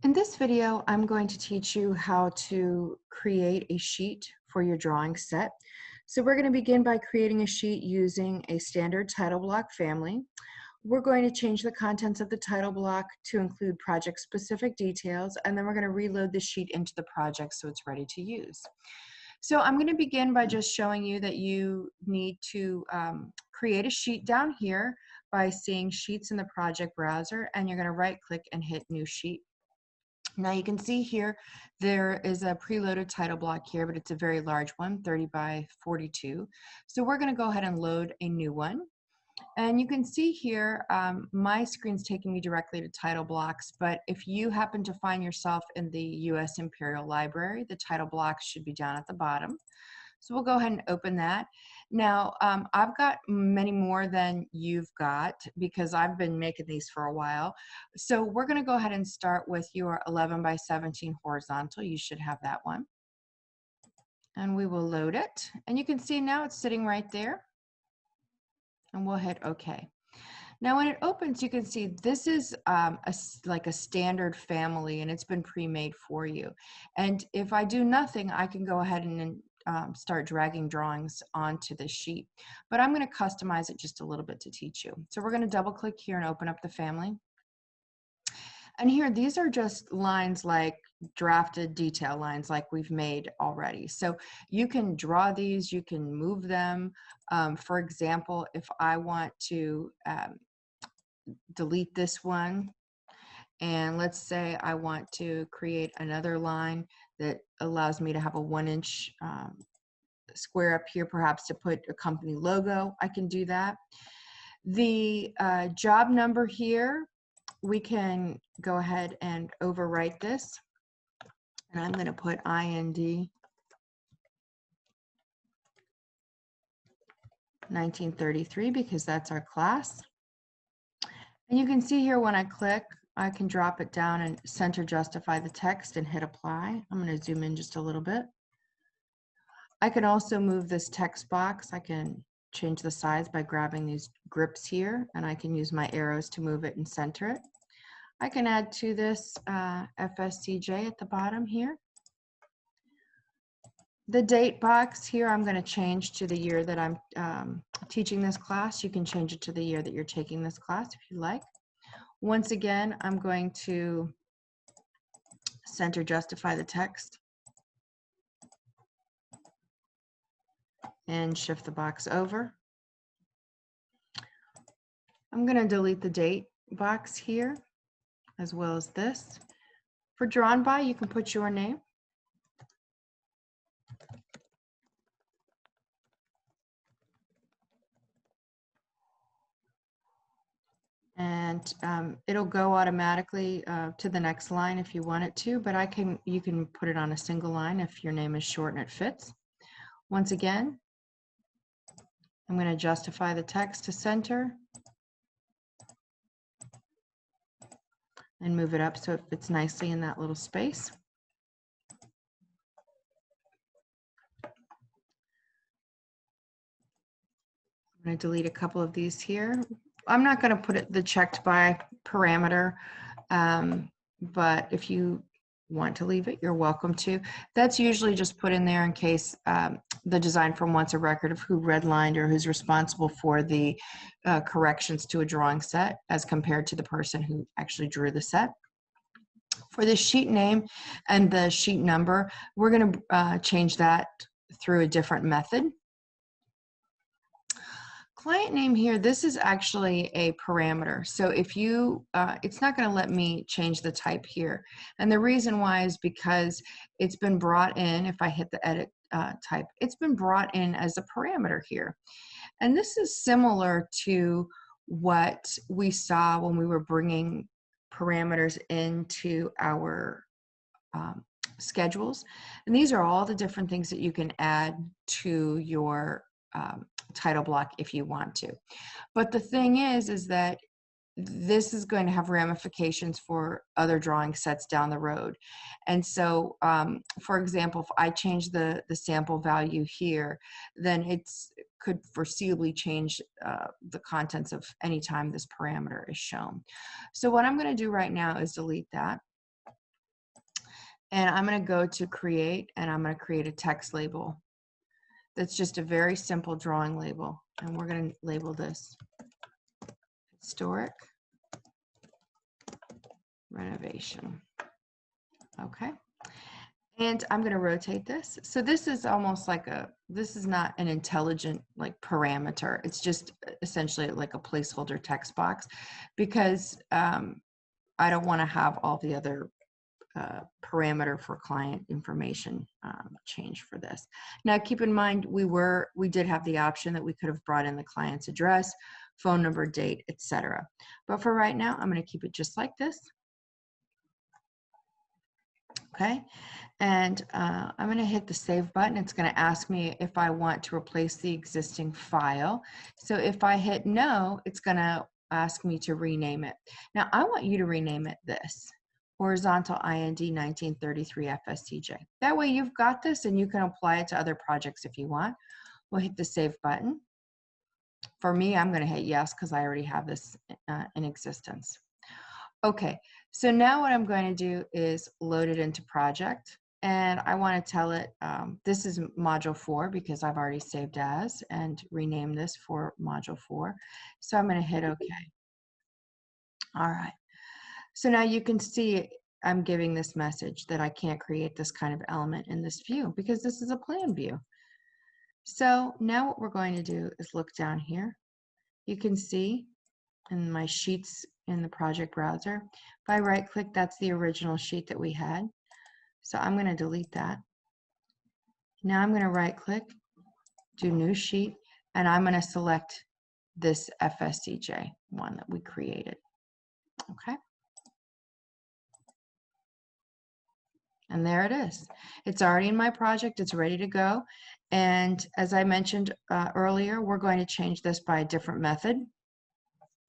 In this video, I'm going to teach you how to create a sheet for your drawing set. So we're going to begin by creating a sheet using a standard title block family. We're going to change the contents of the title block to include project-specific details, and then we're going to reload the sheet into the project so it's ready to use. So I'm going to begin by just showing you that you need to create a sheet down here by seeing Sheets in the project browser, and you're going to right-click and hit New Sheet. Now you can see here, there is a preloaded title block here, but it's a very large one, 30 by 42. So we're gonna go ahead and load a new one. And you can see here, my screen's taking me directly to title blocks, but if you happen to find yourself in the US Imperial Library, the title blocks should be down at the bottom. So we'll go ahead and open that. Now, I've got many more than you've got because I've been making these for a while. So we're going to go ahead and start with your 11 by 17 horizontal. You should have that one. And we will load it. And you can see now it's sitting right there. And we'll hit OK. Now, when it opens, you can see this is like a standard family, and it's been pre-made for you. And if I do nothing, I can go ahead and start dragging drawings onto the sheet. But I'm going to customize it just a little bit to teach you. So we're going to double click here and open up the family. And here, these are just lines like drafted detail lines like we've made already. So you can draw these, you can move them. For example, if I want to delete this one, and let's say I want to create another line that allows me to have a 1-inch square up here, perhaps to put a company logo, I can do that. The job number here, we can go ahead and overwrite this, and I'm going to put IND 1933 because that's our class. And you can see here when I click, I can drop it down and center justify the text and hit apply. I'm going to zoom in just a little bit. I can also move this text box. I can change the size by grabbing these grips here, and I can use my arrows to move it and center it. I can add to this FSCJ at the bottom here. The date box here, I'm going to change to the year that I'm teaching this class. You can change it to the year that you're taking this class if you like. Once again, I'm going to center justify the text and shift the box over. I'm going to delete the date box here as well as this. For drawn by, you can put your name. And it'll go automatically to the next line if you want it to, but you can put it on a single line if your name is short and it fits. Once again, I'm going to justify the text to center and move it up so it fits nicely in that little space. I'm going to delete a couple of these here. I'm not going to put the checked by parameter, but if you want to leave it, you're welcome to. That's usually just put in there in case the design firm wants a record of who redlined or who's responsible for the corrections to a drawing set as compared to the person who actually drew the set. For the sheet name and the sheet number, we're going to change that through a different method. Client name here, this is actually a parameter. So if you, it's not going to let me change the type here. And the reason why is because it's been brought in, if I hit the edit type, it's been brought in as a parameter here. And this is similar to what we saw when we were bringing parameters into our schedules. And these are all the different things that you can add to your title block if you want to. But the thing is that this is going to have ramifications for other drawing sets down the road. And so, for example, if I change the sample value here, then it's could foreseeably change the contents of any time this parameter is shown. So what I'm going to do right now is delete that. And I'm going to go to create, and I'm going to create a text label. That's just a very simple drawing label. And we're going to label this historic renovation. Okay. And I'm going to rotate this. So this is almost like this is not an intelligent like parameter. It's just essentially like a placeholder text box, because I don't want to have all the other parameter for client information change for this. Now keep in mind, we did have the option that we could have brought in the client's address, phone number, date, etc. But for right now, I'm going to keep it just like this. Okay, and I'm going to hit the save button. It's going to ask me if I want to replace the existing file. So if I hit no, it's going to ask me to rename it. Now I want you to rename it this, Horizontal IND 1933 FSCJ. That way you've got this and you can apply it to other projects if you want. We'll hit the save button. For me, I'm going to hit yes because I already have this in existence. Okay, so now what I'm going to do is load it into project, and I want to tell it this is module 4 because I've already saved as and renamed this for module 4. So I'm going to hit OK. All right. So now you can see I'm giving this message that I can't create this kind of element in this view because this is a plan view. So now what we're going to do is look down here. You can see in my sheets in the project browser, if I right click, that's the original sheet that we had. So I'm going to delete that. Now I'm going to right click, do new sheet, and I'm going to select this FSCJ one that we created. Okay. And there it is. It's already in my project. It's ready to go. And as I mentioned earlier, we're going to change this by a different method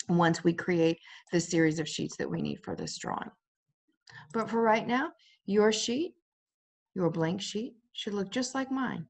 once we create the series of sheets that we need for this drawing. But for right now, your sheet, your blank sheet, should look just like mine.